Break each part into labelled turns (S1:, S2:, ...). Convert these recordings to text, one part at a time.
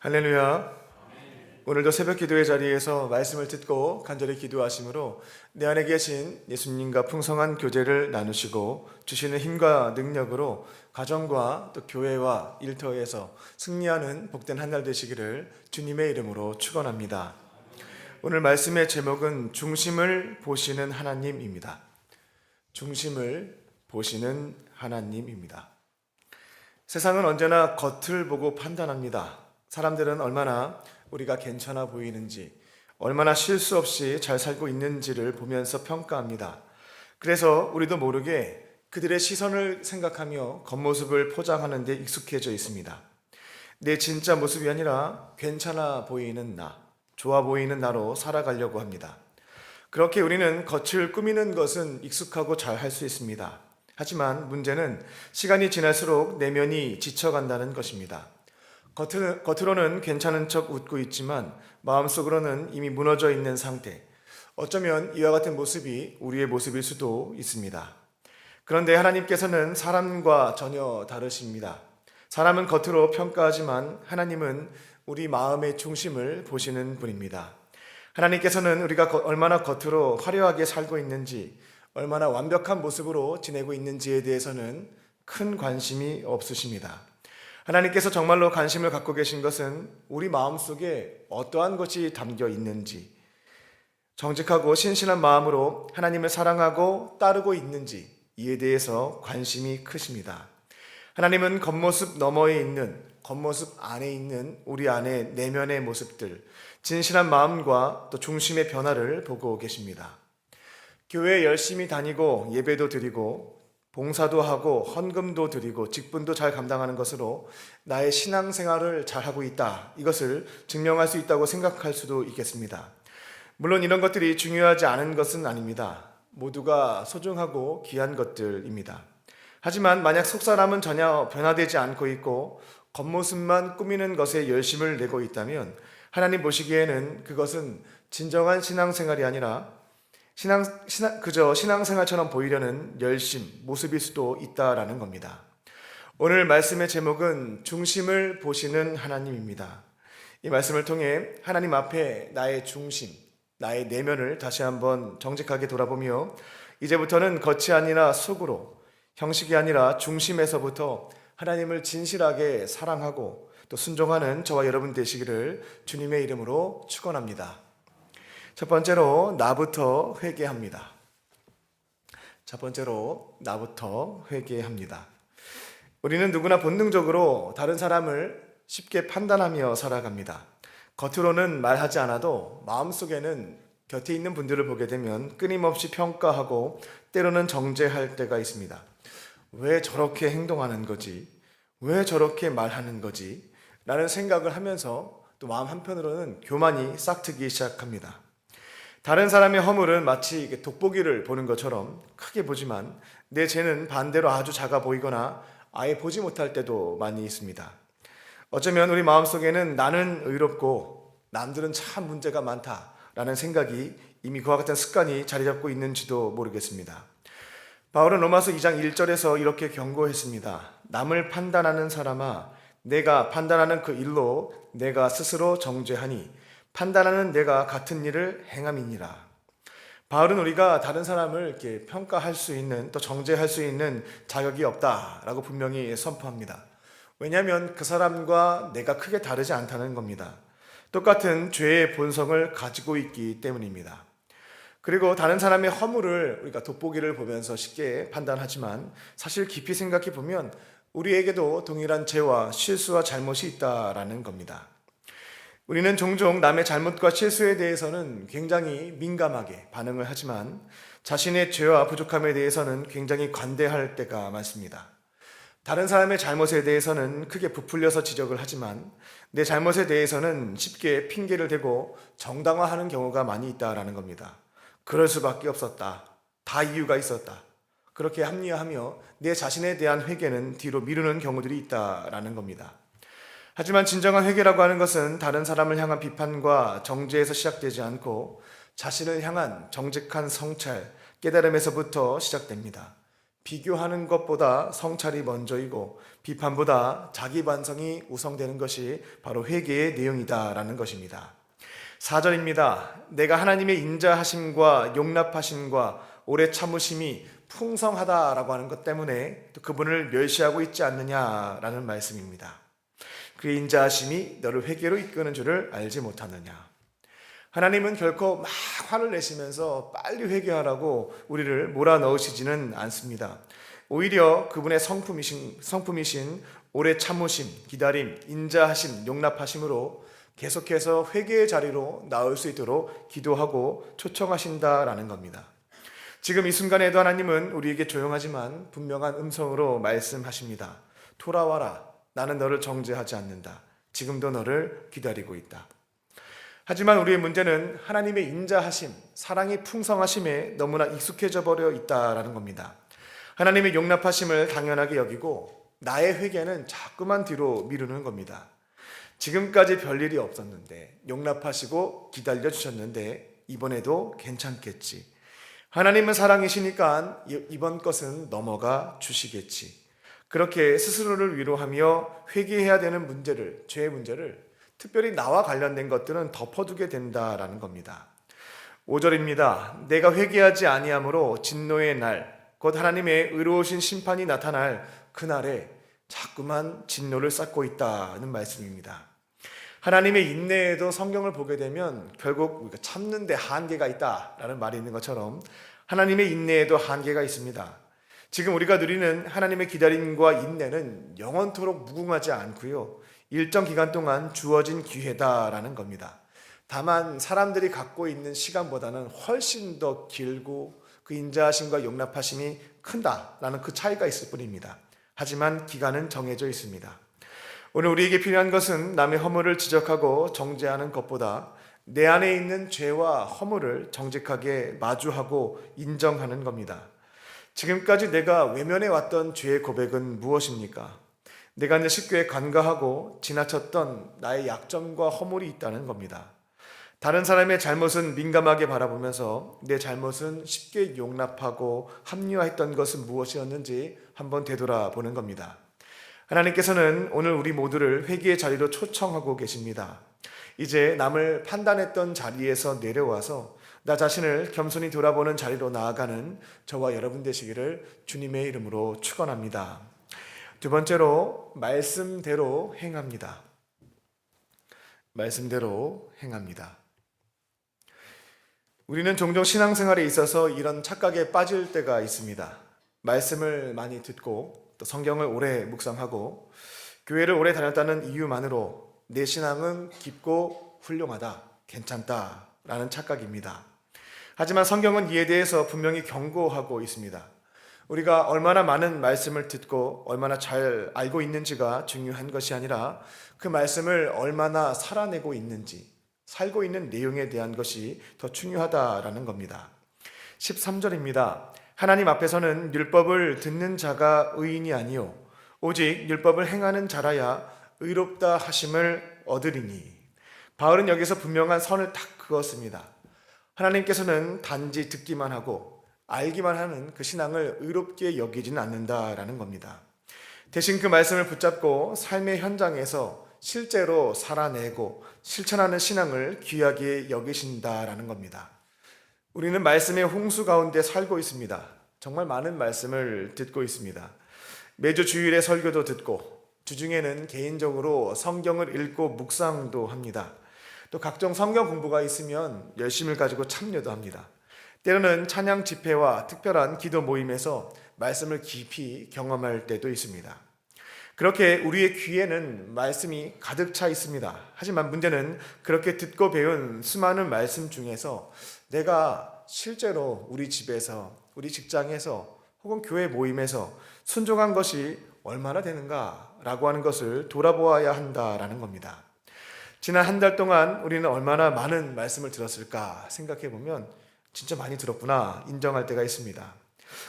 S1: 할렐루야. 오늘도 새벽 기도의 자리에서 말씀을 듣고 간절히 기도하심으로 내 안에 계신 예수님과 풍성한 교제를 나누시고 주시는 힘과 능력으로 가정과 또 교회와 일터에서 승리하는 복된 한 날 되시기를 주님의 이름으로 축원합니다. 오늘 말씀의 제목은 중심을 보시는 하나님입니다. 중심을 보시는 하나님입니다. 세상은 언제나 겉을 보고 판단합니다. 사람들은 얼마나 우리가 괜찮아 보이는지, 얼마나 실수 없이 잘 살고 있는지를 보면서 평가합니다. 그래서 우리도 모르게 그들의 시선을 생각하며 겉모습을 포장하는 데 익숙해져 있습니다. 내 진짜 모습이 아니라 괜찮아 보이는 나, 좋아 보이는 나로 살아가려고 합니다. 그렇게 우리는 겉을 꾸미는 것은 익숙하고 잘 할 수 있습니다. 하지만 문제는 시간이 지날수록 내면이 지쳐간다는 것입니다. 겉으로는 괜찮은 척 웃고 있지만 마음속으로는 이미 무너져 있는 상태. 어쩌면 이와 같은 모습이 우리의 모습일 수도 있습니다. 그런데 하나님께서는 사람과 전혀 다르십니다. 사람은 겉으로 평가하지만 하나님은 우리 마음의 중심을 보시는 분입니다. 하나님께서는 우리가 얼마나 겉으로 화려하게 살고 있는지, 얼마나 완벽한 모습으로 지내고 있는지에 대해서는 큰 관심이 없으십니다. 하나님께서 정말로 관심을 갖고 계신 것은 우리 마음속에 어떠한 것이 담겨 있는지, 정직하고 신실한 마음으로 하나님을 사랑하고 따르고 있는지 이에 대해서 관심이 크십니다. 하나님은 겉모습 너머에 있는, 겉모습 안에 있는 우리 안의 내면의 모습들, 진실한 마음과 또 중심의 변화를 보고 계십니다. 교회에 열심히 다니고 예배도 드리고 봉사도 하고 헌금도 드리고 직분도 잘 감당하는 것으로 나의 신앙생활을 잘하고 있다, 이것을 증명할 수 있다고 생각할 수도 있겠습니다. 물론 이런 것들이 중요하지 않은 것은 아닙니다. 모두가 소중하고 귀한 것들입니다. 하지만 만약 속사람은 전혀 변화되지 않고 있고 겉모습만 꾸미는 것에 열심을 내고 있다면 하나님 보시기에는 그것은 진정한 신앙생활이 아니라 그저 신앙생활처럼 보이려는 열심, 모습일 수도 있다라는 겁니다. 오늘 말씀의 제목은 중심을 보시는 하나님입니다. 이 말씀을 통해 하나님 앞에 나의 중심, 나의 내면을 다시 한번 정직하게 돌아보며 이제부터는 겉이 아니라 속으로, 형식이 아니라 중심에서부터 하나님을 진실하게 사랑하고 또 순종하는 저와 여러분 되시기를 주님의 이름으로 축원합니다. 첫 번째로 나부터 회개합니다. 우리는 누구나 본능적으로 다른 사람을 쉽게 판단하며 살아갑니다. 겉으로는 말하지 않아도 마음속에는 곁에 있는 분들을 보게 되면 끊임없이 평가하고 때로는 정죄할 때가 있습니다. 왜 저렇게 행동하는 거지? 왜 저렇게 말하는 거지? 라는 생각을 하면서 또 마음 한편으로는 교만이 싹트기 시작합니다. 다른 사람의 허물은 마치 돋보기를 보는 것처럼 크게 보지만 내 죄는 반대로 아주 작아 보이거나 아예 보지 못할 때도 많이 있습니다. 어쩌면 우리 마음속에는 나는 의롭고 남들은 참 문제가 많다라는 생각이 이미 그와 같은 습관이 자리 잡고 있는지도 모르겠습니다. 바울은 로마서 2장 1절에서 이렇게 경고했습니다. 남을 판단하는 사람아, 내가 판단하는 그 일로 내가 스스로 정죄하니 판단하는 내가 같은 일을 행함이니라. 바울은 우리가 다른 사람을 이렇게 평가할 수 있는, 또 정죄할 수 있는 자격이 없다라고 분명히 선포합니다. 왜냐하면 그 사람과 내가 크게 다르지 않다는 겁니다. 똑같은 죄의 본성을 가지고 있기 때문입니다. 그리고 다른 사람의 허물을 우리가 돋보기를 보면서 쉽게 판단하지만 사실 깊이 생각해 보면 우리에게도 동일한 죄와 실수와 잘못이 있다라는 겁니다. 우리는 종종 남의 잘못과 실수에 대해서는 굉장히 민감하게 반응을 하지만 자신의 죄와 부족함에 대해서는 굉장히 관대할 때가 많습니다. 다른 사람의 잘못에 대해서는 크게 부풀려서 지적을 하지만 내 잘못에 대해서는 쉽게 핑계를 대고 정당화하는 경우가 많이 있다라는 겁니다. 그럴 수밖에 없었다. 다 이유가 있었다. 그렇게 합리화하며 내 자신에 대한 회개는 뒤로 미루는 경우들이 있다라는 겁니다. 하지만 진정한 회개라고 하는 것은 다른 사람을 향한 비판과 정죄에서 시작되지 않고 자신을 향한 정직한 성찰, 깨달음에서부터 시작됩니다. 비교하는 것보다 성찰이 먼저이고 비판보다 자기 반성이 우선되는 것이 바로 회개의 내용이다라는 것입니다. 4절입니다. 내가 하나님의 인자하심과 용납하심과 오래 참으심이 풍성하다라고 하는 것 때문에 또 그분을 멸시하고 있지 않느냐라는 말씀입니다. 그의 인자하심이 너를 회개로 이끄는 줄을 알지 못하느냐. 하나님은 결코 막 화를 내시면서 빨리 회개하라고 우리를 몰아넣으시지는 않습니다. 오히려 그분의 성품이신 오래 참으심, 기다림, 인자하심, 용납하심으로 계속해서 회개의 자리로 나올 수 있도록 기도하고 초청하신다라는 겁니다. 지금 이 순간에도 하나님은 우리에게 조용하지만 분명한 음성으로 말씀하십니다. 돌아와라. 나는 너를 정죄하지 않는다. 지금도 너를 기다리고 있다. 하지만 우리의 문제는 하나님의 인자하심, 사랑이 풍성하심에 너무나 익숙해져 버려 있다라는 겁니다. 하나님의 용납하심을 당연하게 여기고 나의 회개는 자꾸만 뒤로 미루는 겁니다. 지금까지 별일이 없었는데 용납하시고 기다려주셨는데 이번에도 괜찮겠지. 하나님은 사랑이시니까 이번 것은 넘어가 주시겠지. 그렇게 스스로를 위로하며 회개해야 되는 문제를, 죄의 문제를 특별히 나와 관련된 것들은 덮어두게 된다라는 겁니다. 5절입니다. 내가 회개하지 아니하므로 진노의 날, 곧 하나님의 의로우신 심판이 나타날 그날에 자꾸만 진노를 쌓고 있다는 말씀입니다. 하나님의 인내에도 성경을 보게 되면 결국 우리가 참는 데 한계가 있다라는 말이 있는 것처럼 하나님의 인내에도 한계가 있습니다. 지금 우리가 누리는 하나님의 기다림과 인내는 영원토록 무궁하지 않고요. 일정 기간 동안 주어진 기회다라는 겁니다. 다만 사람들이 갖고 있는 시간보다는 훨씬 더 길고 그 인자하심과 용납하심이 큰다라는 그 차이가 있을 뿐입니다. 하지만 기간은 정해져 있습니다. 오늘 우리에게 필요한 것은 남의 허물을 지적하고 정죄하는 것보다 내 안에 있는 죄와 허물을 정직하게 마주하고 인정하는 겁니다. 지금까지 내가 외면해 왔던 죄의 고백은 무엇입니까? 내가 내 식교에 간과하고 지나쳤던 나의 약점과 허물이 있다는 겁니다. 다른 사람의 잘못은 민감하게 바라보면서 내 잘못은 쉽게 용납하고 합리화했던 것은 무엇이었는지 한번 되돌아보는 겁니다. 하나님께서는 오늘 우리 모두를 회개의 자리로 초청하고 계십니다. 이제 남을 판단했던 자리에서 내려와서 나 자신을 겸손히 돌아보는 자리로 나아가는 저와 여러분 되시기를 주님의 이름으로 축원합니다. 두 번째로 말씀대로 행합니다. 말씀대로 행합니다. 우리는 종종 신앙생활에 있어서 이런 착각에 빠질 때가 있습니다. 말씀을 많이 듣고 또 성경을 오래 묵상하고 교회를 오래 다녔다는 이유만으로 내 신앙은 깊고 훌륭하다, 괜찮다라는 착각입니다. 하지만 성경은 이에 대해서 분명히 경고하고 있습니다. 우리가 얼마나 많은 말씀을 듣고 얼마나 잘 알고 있는지가 중요한 것이 아니라 그 말씀을 얼마나 살아내고 있는지, 살고 있는 내용에 대한 것이 더 중요하다라는 겁니다. 13절입니다. 하나님 앞에서는 율법을 듣는 자가 의인이 아니요 오직 율법을 행하는 자라야 의롭다 하심을 얻으리니. 바울은 여기서 분명한 선을 딱 그었습니다. 하나님께서는 단지 듣기만 하고 알기만 하는 그 신앙을 의롭게 여기지는 않는다라는 겁니다. 대신 그 말씀을 붙잡고 삶의 현장에서 실제로 살아내고 실천하는 신앙을 귀하게 여기신다라는 겁니다. 우리는 말씀의 홍수 가운데 살고 있습니다. 정말 많은 말씀을 듣고 있습니다. 매주 주일에 설교도 듣고 주중에는 개인적으로 성경을 읽고 묵상도 합니다. 또 각종 성경 공부가 있으면 열심을 가지고 참여도 합니다. 때로는 찬양 집회와 특별한 기도 모임에서 말씀을 깊이 경험할 때도 있습니다. 그렇게 우리의 귀에는 말씀이 가득 차 있습니다. 하지만 문제는 그렇게 듣고 배운 수많은 말씀 중에서 내가 실제로 우리 집에서, 우리 직장에서 혹은 교회 모임에서 순종한 것이 얼마나 되는가라고 하는 것을 돌아보아야 한다라는 겁니다. 지난 한 달 동안 우리는 얼마나 많은 말씀을 들었을까 생각해 보면 진짜 많이 들었구나 인정할 때가 있습니다.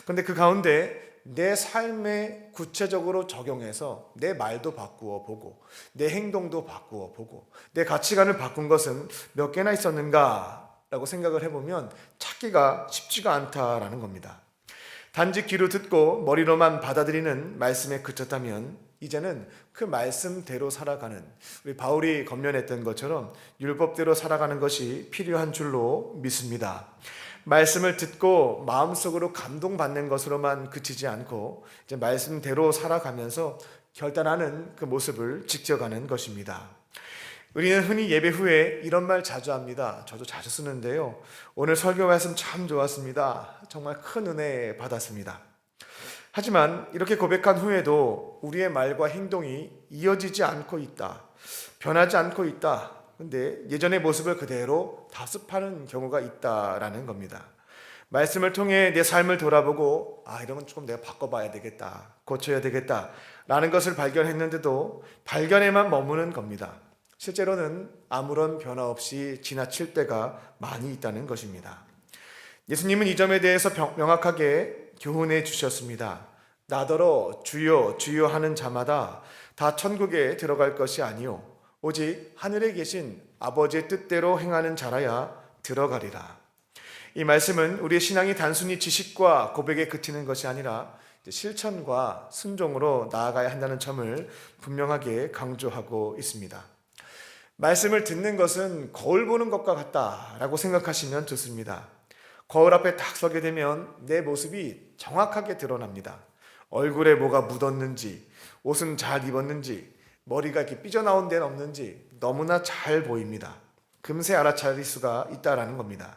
S1: 그런데 그 가운데 내 삶에 구체적으로 적용해서 내 말도 바꾸어 보고 내 행동도 바꾸어 보고 내 가치관을 바꾼 것은 몇 개나 있었는가 라고 생각을 해보면 찾기가 쉽지가 않다라는 겁니다. 단지 귀로 듣고 머리로만 받아들이는 말씀에 그쳤다면 이제는 그 말씀대로 살아가는, 우리 바울이 권면했던 것처럼 율법대로 살아가는 것이 필요한 줄로 믿습니다. 말씀을 듣고 마음속으로 감동받는 것으로만 그치지 않고 이제 말씀대로 살아가면서 결단하는 그 모습을 지켜가는 것입니다. 우리는 흔히 예배 후에 이런 말 자주 합니다. 저도 자주 쓰는데요. 오늘 설교 말씀 참 좋았습니다. 정말 큰 은혜 받았습니다. 하지만 이렇게 고백한 후에도 우리의 말과 행동이 이어지지 않고 있다. 변하지 않고 있다. 근데 예전의 모습을 그대로 다습하는 경우가 있다라는 겁니다. 말씀을 통해 내 삶을 돌아보고 이런 건 조금 내가 바꿔봐야 되겠다. 고쳐야 되겠다. 라는 것을 발견했는데도 발견에만 머무는 겁니다. 실제로는 아무런 변화 없이 지나칠 때가 많이 있다는 것입니다. 예수님은 이 점에 대해서 명확하게 교훈해 주셨습니다. 나더러 주여 주여 하는 자마다 다 천국에 들어갈 것이 아니요 오직 하늘에 계신 아버지의 뜻대로 행하는 자라야 들어가리라. 이 말씀은 우리의 신앙이 단순히 지식과 고백에 그치는 것이 아니라 실천과 순종으로 나아가야 한다는 점을 분명하게 강조하고 있습니다. 말씀을 듣는 것은 거울 보는 것과 같다라고 생각하시면 좋습니다. 거울 앞에 딱 서게 되면 내 모습이 정확하게 드러납니다. 얼굴에 뭐가 묻었는지, 옷은 잘 입었는지, 머리가 이렇게 삐져나온 데는 없는지 너무나 잘 보입니다. 금세 알아차릴 수가 있다라는 겁니다.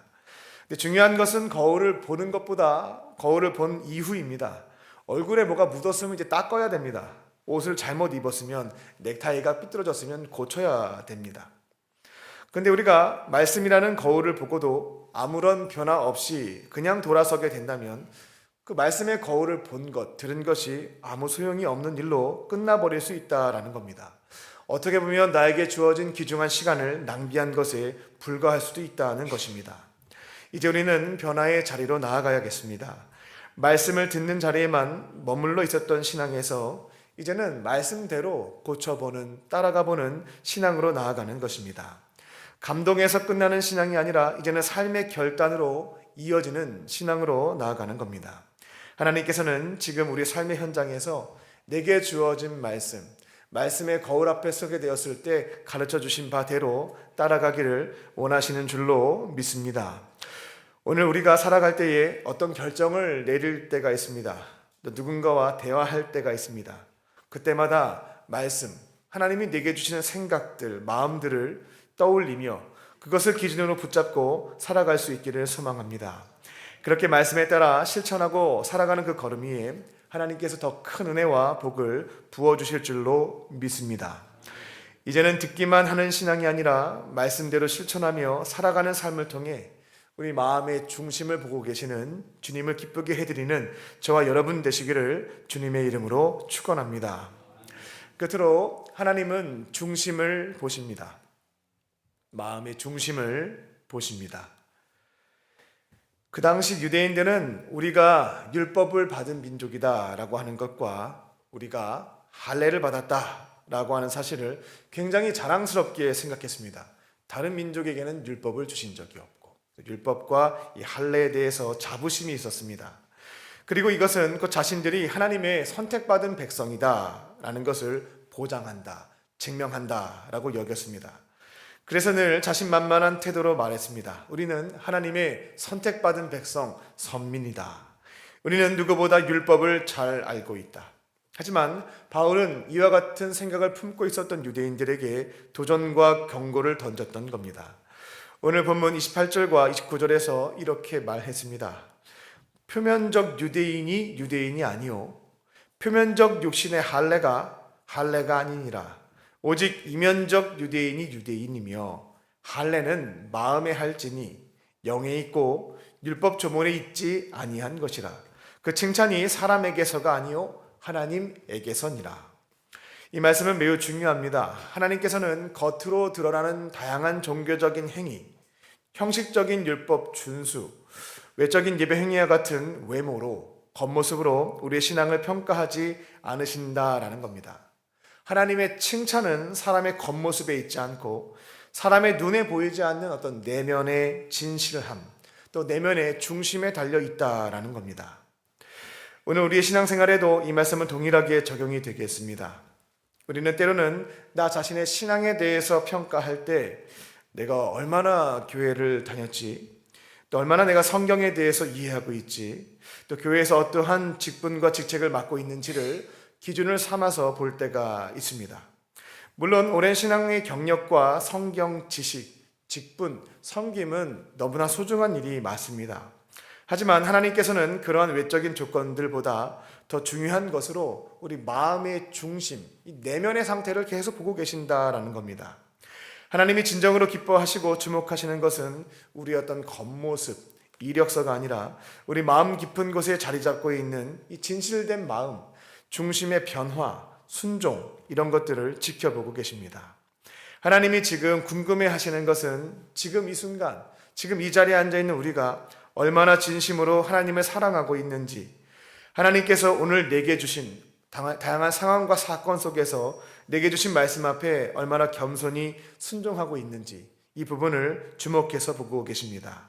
S1: 근데 중요한 것은 거울을 보는 것보다 거울을 본 이후입니다. 얼굴에 뭐가 묻었으면 이제 닦아야 됩니다. 옷을 잘못 입었으면, 넥타이가 삐뚤어졌으면 고쳐야 됩니다. 그런데 우리가 말씀이라는 거울을 보고도 아무런 변화 없이 그냥 돌아서게 된다면 그 말씀의 거울을 본 것, 들은 것이 아무 소용이 없는 일로 끝나버릴 수 있다라는 겁니다. 어떻게 보면 나에게 주어진 귀중한 시간을 낭비한 것에 불과할 수도 있다는 것입니다. 이제 우리는 변화의 자리로 나아가야겠습니다. 말씀을 듣는 자리에만 머물러 있었던 신앙에서 이제는 말씀대로 고쳐보는, 따라가보는 신앙으로 나아가는 것입니다. 감동에서 끝나는 신앙이 아니라 이제는 삶의 결단으로 이어지는 신앙으로 나아가는 겁니다. 하나님께서는 지금 우리 삶의 현장에서 내게 주어진 말씀의 거울 앞에 서게 되었을 때 가르쳐 주신 바대로 따라가기를 원하시는 줄로 믿습니다. 오늘 우리가 살아갈 때에 어떤 결정을 내릴 때가 있습니다. 또 누군가와 대화할 때가 있습니다. 그때마다 말씀, 하나님이 내게 주시는 생각들, 마음들을 떠올리며 그것을 기준으로 붙잡고 살아갈 수 있기를 소망합니다. 그렇게 말씀에 따라 실천하고 살아가는 그 걸음 위에 하나님께서 더 큰 은혜와 복을 부어주실 줄로 믿습니다. 이제는 듣기만 하는 신앙이 아니라 말씀대로 실천하며 살아가는 삶을 통해 우리 마음의 중심을 보고 계시는 주님을 기쁘게 해드리는 저와 여러분 되시기를 주님의 이름으로 축원합니다. 끝으로 하나님은 중심을 보십니다. 마음의 중심을 보십니다. 그 당시 유대인들은 우리가 율법을 받은 민족이다라고 하는 것과 우리가 할례를 받았다라고 하는 사실을 굉장히 자랑스럽게 생각했습니다. 다른 민족에게는 율법을 주신 적이 없고 율법과 이 할례에 대해서 자부심이 있었습니다. 그리고 이것은 그 자신들이 하나님의 선택받은 백성이다라는 것을 보장한다, 증명한다라고 여겼습니다. 그래서 늘 자신만만한 태도로 말했습니다. 우리는 하나님의 선택받은 백성, 선민이다. 우리는 누구보다 율법을 잘 알고 있다. 하지만 바울은 이와 같은 생각을 품고 있었던 유대인들에게 도전과 경고를 던졌던 겁니다. 오늘 본문 28절과 29절에서 이렇게 말했습니다. 표면적 유대인이 아니요 표면적 육신의 할례가 아니니라. 오직 이면적 유대인이 유대인이며 할례는 마음에 할지니 영에 있고 율법 조문에 있지 아니한 것이라. 그 칭찬이 사람에게서가 아니요 하나님에게서니라. 이 말씀은 매우 중요합니다. 하나님께서는 겉으로 드러나는 다양한 종교적인 행위, 형식적인 율법 준수, 외적인 예배 행위와 같은 외모로, 겉모습으로 우리의 신앙을 평가하지 않으신다라는 겁니다. 하나님의 칭찬은 사람의 겉모습에 있지 않고 사람의 눈에 보이지 않는 어떤 내면의 진실함, 또 내면의 중심에 달려 있다라는 겁니다. 오늘 우리의 신앙생활에도 이 말씀은 동일하게 적용이 되겠습니다. 우리는 때로는 나 자신의 신앙에 대해서 평가할 때 내가 얼마나 교회를 다녔지, 또 얼마나 내가 성경에 대해서 이해하고 있지, 또 교회에서 어떠한 직분과 직책을 맡고 있는지를 기준을 삼아서 볼 때가 있습니다. 물론 오랜 신앙의 경력과 성경 지식, 직분, 섬김은 너무나 소중한 일이 맞습니다. 하지만 하나님께서는 그러한 외적인 조건들보다 더 중요한 것으로 우리 마음의 중심, 이 내면의 상태를 계속 보고 계신다라는 겁니다. 하나님이 진정으로 기뻐하시고 주목하시는 것은 우리의 어떤 겉모습, 이력서가 아니라 우리 마음 깊은 곳에 자리 잡고 있는 이 진실된 마음, 중심의 변화, 순종, 이런 것들을 지켜보고 계십니다. 하나님이 지금 궁금해 하시는 것은 지금 이 순간, 지금 이 자리에 앉아있는 우리가 얼마나 진심으로 하나님을 사랑하고 있는지, 하나님께서 오늘 내게 주신 다양한 상황과 사건 속에서 내게 주신 말씀 앞에 얼마나 겸손히 순종하고 있는지, 이 부분을 주목해서 보고 계십니다.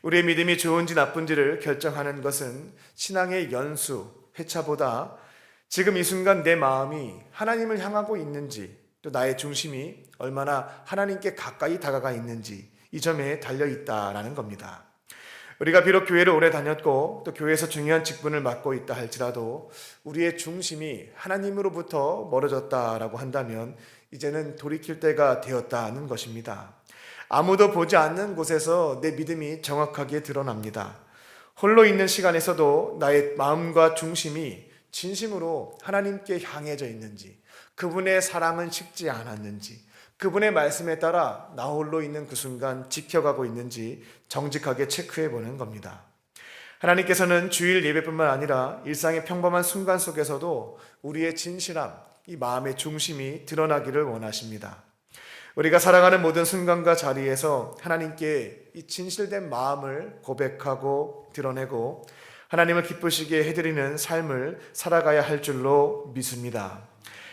S1: 우리의 믿음이 좋은지 나쁜지를 결정하는 것은 신앙의 연수, 회차보다 지금 이 순간 내 마음이 하나님을 향하고 있는지, 또 나의 중심이 얼마나 하나님께 가까이 다가가 있는지, 이 점에 달려있다라는 겁니다. 우리가 비록 교회를 오래 다녔고 또 교회에서 중요한 직분을 맡고 있다 할지라도 우리의 중심이 하나님으로부터 멀어졌다라고 한다면 이제는 돌이킬 때가 되었다는 것입니다. 아무도 보지 않는 곳에서 내 믿음이 정확하게 드러납니다. 홀로 있는 시간에서도 나의 마음과 중심이 진심으로 하나님께 향해져 있는지, 그분의 사랑은 식지 않았는지, 그분의 말씀에 따라 나 홀로 있는 그 순간 지켜가고 있는지 정직하게 체크해 보는 겁니다. 하나님께서는 주일 예배뿐만 아니라 일상의 평범한 순간 속에서도 우리의 진실함, 이 마음의 중심이 드러나기를 원하십니다. 우리가 살아가는 모든 순간과 자리에서 하나님께 이 진실된 마음을 고백하고 드러내고 하나님을 기쁘시게 해드리는 삶을 살아가야 할 줄로 믿습니다.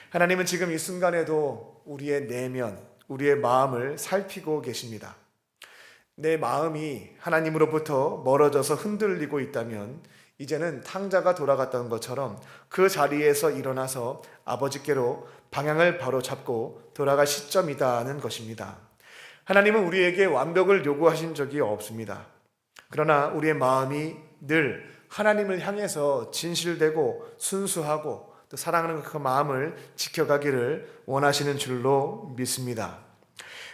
S1: 하나님은 지금 이 순간에도 우리의 내면, 우리의 마음을 살피고 계십니다. 내 마음이 하나님으로부터 멀어져서 흔들리고 있다면 이제는 탕자가 돌아갔던 것처럼 그 자리에서 일어나서 아버지께로 방향을 바로 잡고 돌아갈 시점이다는 것입니다. 하나님은 우리에게 완벽을 요구하신 적이 없습니다. 그러나 우리의 마음이 늘 하나님을 향해서 진실되고 순수하고 또 사랑하는 그 마음을 지켜가기를 원하시는 줄로 믿습니다.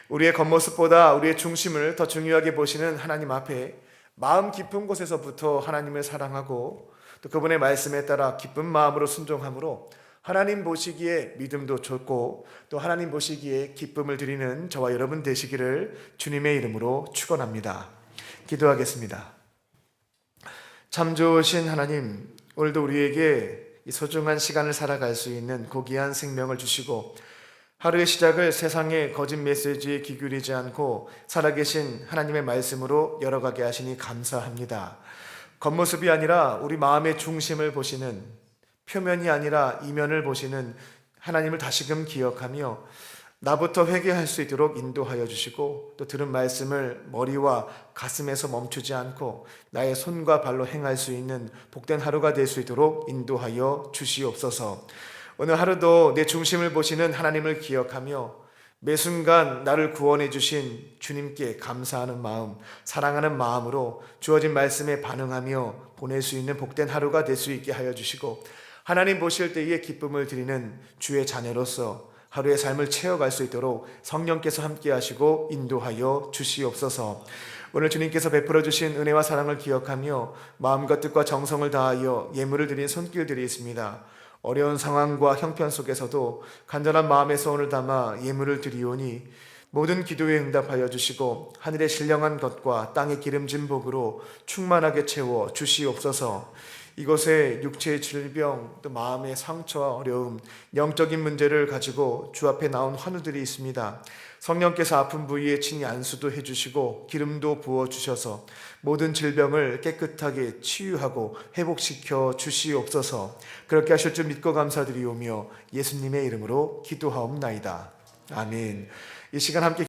S1: 우리의 겉모습보다 우리의 중심을 더 중요하게 보시는 하나님 앞에 마음 깊은 곳에서부터 하나님을 사랑하고 또 그분의 말씀에 따라 기쁜 마음으로 순종함으로 하나님 보시기에 믿음도 좋고 또 하나님 보시기에 기쁨을 드리는 저와 여러분 되시기를 주님의 이름으로 축원합니다. 기도하겠습니다. 참 좋으신 하나님, 오늘도 우리에게 이 소중한 시간을 살아갈 수 있는 고귀한 생명을 주시고 하루의 시작을 세상의 거짓 메시지에 기울이지 않고 살아계신 하나님의 말씀으로 열어가게 하시니 감사합니다. 겉모습이 아니라 우리 마음의 중심을 보시는, 표면이 아니라 이면을 보시는 하나님을 다시금 기억하며 나부터 회개할 수 있도록 인도하여 주시고 또 들은 말씀을 머리와 가슴에서 멈추지 않고 나의 손과 발로 행할 수 있는 복된 하루가 될 수 있도록 인도하여 주시옵소서. 오늘 하루도 내 중심을 보시는 하나님을 기억하며 매 순간 나를 구원해 주신 주님께 감사하는 마음, 사랑하는 마음으로 주어진 말씀에 반응하며 보낼 수 있는 복된 하루가 될 수 있게 하여 주시고 하나님 보실 때에 기쁨을 드리는 주의 자녀로서 하루의 삶을 채워갈 수 있도록 성령께서 함께 하시고 인도하여 주시옵소서. 오늘 주님께서 베풀어 주신 은혜와 사랑을 기억하며 마음과 뜻과 정성을 다하여 예물을 드린 손길들이 있습니다. 어려운 상황과 형편 속에서도 간절한 마음의 소원을 담아 예물을 드리오니 모든 기도에 응답하여 주시고 하늘의 신령한 것과 땅의 기름진 복으로 충만하게 채워 주시옵소서. 이곳에 육체의 질병, 또 마음의 상처와 어려움, 영적인 문제를 가지고 주 앞에 나온 환우들이 있습니다. 성령께서 아픈 부위에 친히 안수도 해주시고 기름도 부어주셔서 모든 질병을 깨끗하게 치유하고 회복시켜 주시옵소서. 그렇게 하실 줄 믿고 감사드리오며 예수님의 이름으로 기도하옵나이다. 아멘. 이 시간 함께